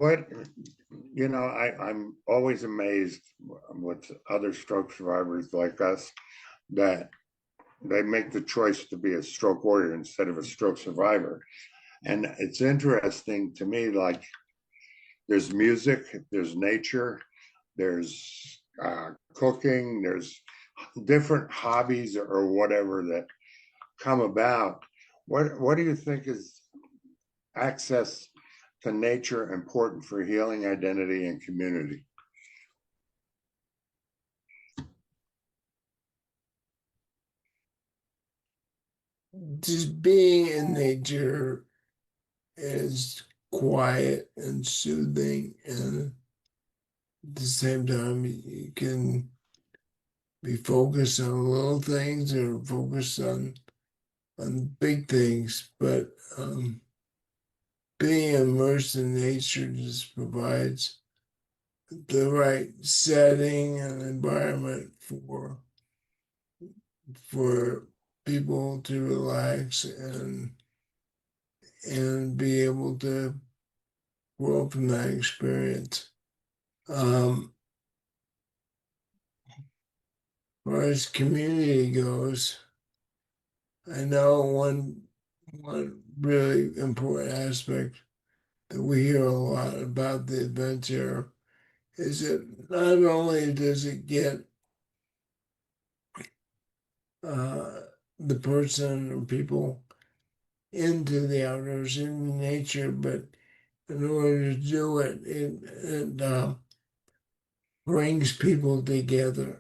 What, I'm always amazed with other stroke survivors like us that they make the choice to be a stroke warrior instead of a stroke survivor. And it's interesting to me, like there's music, there's nature, there's cooking, there's different hobbies or whatever that come about. What do you think is access to nature important for healing identity and community? Just being in nature is quiet and soothing, and at the same time, you can be focused on little things or focused on big things. But being immersed in nature just provides the right setting and environment for people to relax and be able to grow from that experience. As far as community goes, I know one really important aspect that we hear a lot about the adventure is that not only does it get uh, the person or people into the outdoors, into nature, but in order to do it, it brings people together.